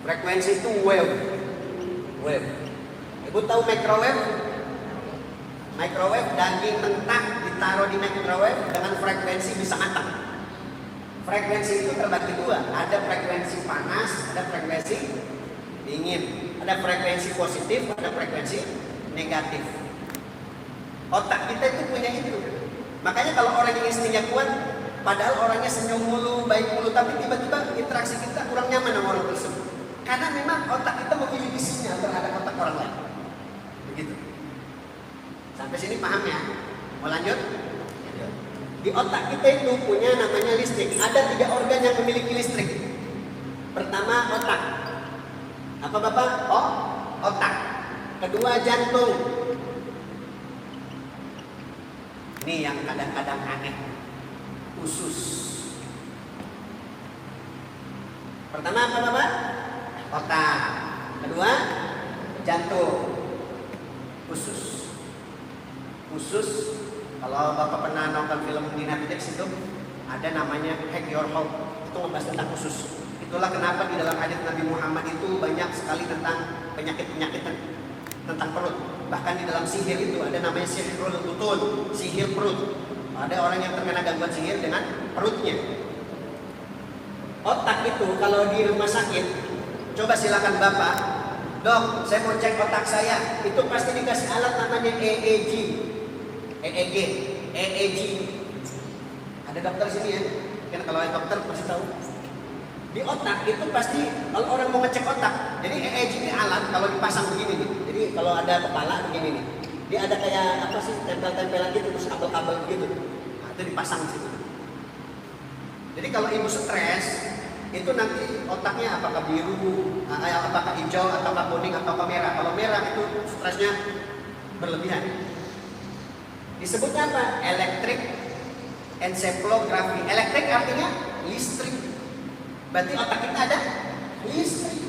Frekuensi itu wave. Ibu tahu microwave? Microwave, daging mentah ditaruh di microwave dengan frekuensi bisa matang. Frekuensi itu terbagi dua, ada frekuensi panas, ada frekuensi dingin, ada frekuensi positif, ada frekuensi negatif. Otak kita itu punya itu. Makanya kalau orang yang instingnya kuat, padahal orangnya senyum mulu, baik mulu, tapi tiba-tiba interaksi kita kurang nyaman sama orang tersebut. Karena memang otak kita memiliki sinyal terhadap otak orang lain. Begitu. Sampai sini paham ya? Mau lanjut? Di otak kita itu punya namanya listrik. Ada 3 organ yang memiliki listrik. Pertama otak. Apa Bapak? Oh, otak. Kedua jantung. Ini yang kadang-kadang aneh. Usus. Pertama apa Bapak? Otak. Kedua jantung. Usus. Kalau Bapak pernah nonton film di Netflix itu ada namanya Hack Your Heart, itu membahas tentang usus. Itulah kenapa di dalam hadits Nabi Muhammad itu banyak sekali tentang penyakit-penyakit tentang perut. Bahkan di dalam sihir itu ada namanya sihirul butun, sihir perut. Ada orang yang terkena gangguan sihir dengan perutnya. Otak itu kalau di rumah sakit, coba silakan Bapak, Dok, saya mau cek otak saya. Itu pasti dikasih alat namanya EEG. EEG. Ada dokter sini ya? Kan kalau ada dokter pasti tahu. Di otak itu pasti kalau orang mau ngecek otak. Jadi EEG ini alat kalau dipasang begini nih. Jadi kalau ada kepala begini nih. Dia ada kayak apa sih tempel-tempelan gitu terus kabel-kabel begitu. Nah, itu dipasang di situ. Jadi kalau ibu stres itu nanti otaknya apakah biru, apakah hijau, apakah kuning, apakah merah. Kalau merah itu stresnya berlebihan. Disebutnya apa? Electric encephalography. Elektrik artinya listrik. Berarti otak kita ada listrik.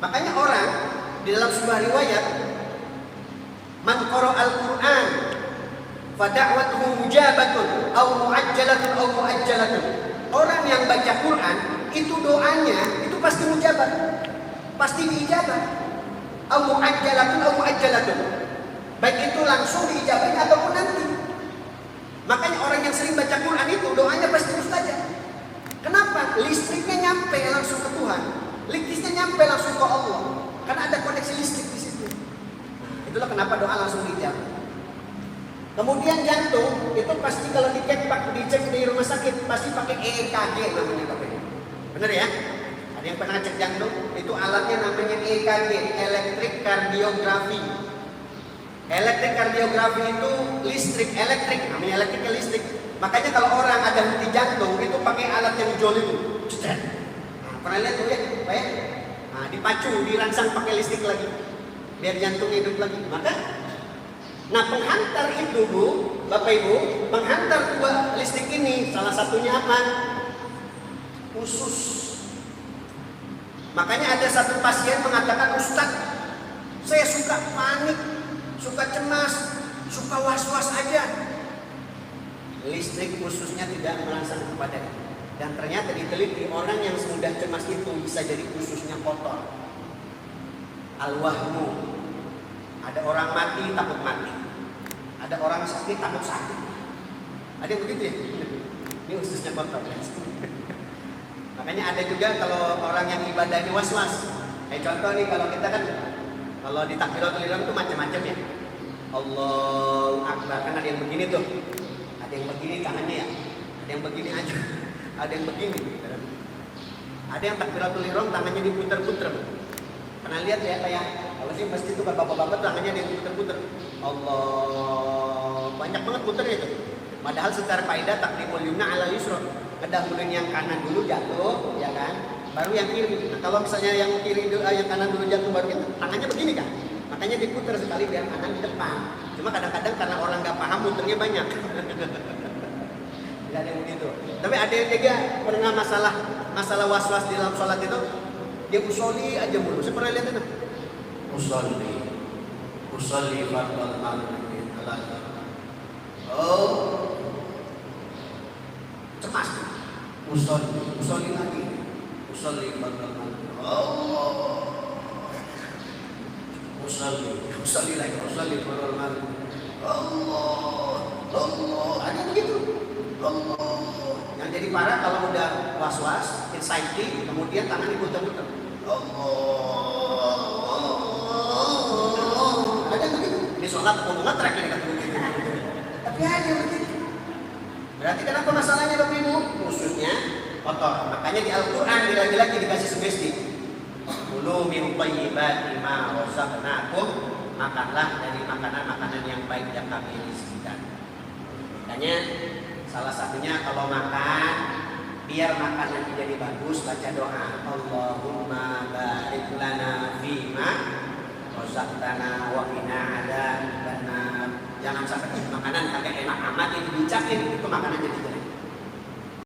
Makanya orang di dalam sebuah riwayat, man qara al-Qur'an fa da'watuhu mujabatun aw mu'ajjalatun aw mu'ajjalatun. Orang yang baca Quran itu doanya itu pasti mujabat. Pasti diijabah. Aw mu'ajjalatun aw mu'ajjalatun. Baik itu langsung diijabahi ataupun nanti. Makanya orang yang sering baca Quran itu doanya pasti mustajab. Kenapa? Listriknya nyampe langsung ke Tuhan. Listriknya nyampe langsung ke Allah. Karena ada koneksi listrik di situ. Itulah kenapa doa langsung diijabah. Kemudian jantung itu pasti kalau dicek di rumah sakit pasti pakai EKG namanya Bapak. Benar ya? Ada yang pernah cek jantung? Itu alatnya namanya EKG, Electric Cardiography. Elektrik kardiografi itu listrik, elektrik, namanya elektriknya listrik. Makanya kalau orang ada henti jantung itu pakai alat yang jol itu. Nah, pernah lihat tuh ya, Pak ya? Nah, dipacu, dirangsang pakai listrik lagi, biar jantung hidup lagi. Nah penghantar itu Bu, Bapak Ibu, penghantar dua listrik ini salah satunya apa? Usus. Makanya ada satu pasien mengatakan, Ustaz, saya suka panik, suka cemas, suka was-was aja. Listrik ususnya tidak merangsang kepadanya. Dan ternyata diteliti orang yang semudah cemas itu bisa jadi ususnya kotor. Al-wahmu. Ada orang mati takut mati. Ada orang sakit takut sakit. Ada yang begitu ya? Ini ususnya kotor. Makanya ada juga kalau orang yang ibadah ini was-was. Contoh nih kalau kita kan kalau di takbiratul ihram itu macam-macam ya. Allahu Akbar, kan ada yang begini tuh. Ada yang begini tangannya ya. Ada yang begini aja. Ada yang begini. Ada yang takbiratul ihram tangannya diputer-puter. Pernah lihat ya kayak kalau sih pasti itu bapak-bapak tangannya diputer-puter. Allah, banyak banget puternya itu. Padahal secara kaidah takdimul yumna ala yusra. Kedahuluan yang kanan dulu jatuh, ya kan? Baru yang kiri. Nah, kalau misalnya yang kiri yang kanan dulu jatuh baru itu tangannya begini kan? Makanya diputar sekali biar kanan di depan. Cuma kadang-kadang karena orang nggak paham muternya banyak. Tidak ada yang begitu. Tapi ada yang juga pernah masalah was-was di dalam sholat itu dia usolli aja mulu. Saya pernah lihat itu. Usolli fardal maghrib ala. Oh, cemas. Usolli lagi. usolli Allah. Usolli lagi, usolli Allah. Ada begitu. Allah. Yang jadi parah kalau udah was-was, anxiety, kemudian tangan diputar-putar. Allah. Ada begitu. Di sholat mau ngetrek ini kata begitu. Tapi ada begitu. Berarti kenapa masalahnya Bapak Ibu? Khususnya kotor. Makanya di Al-Quran lagi-lagi dikasih sugesti. Kulu min thayyibati ma razaqnakum, makanlah dari makanan-makanan yang baik yang kami rizkikan. Makanya salah satunya kalau makan, biar makanan jadi bagus, baca doa Allahumma barik lana fima razaqtana wa qina adzabannar. Jangan sampai makanan kagak enak amat itu diucapin, itu makanan jadi jelek.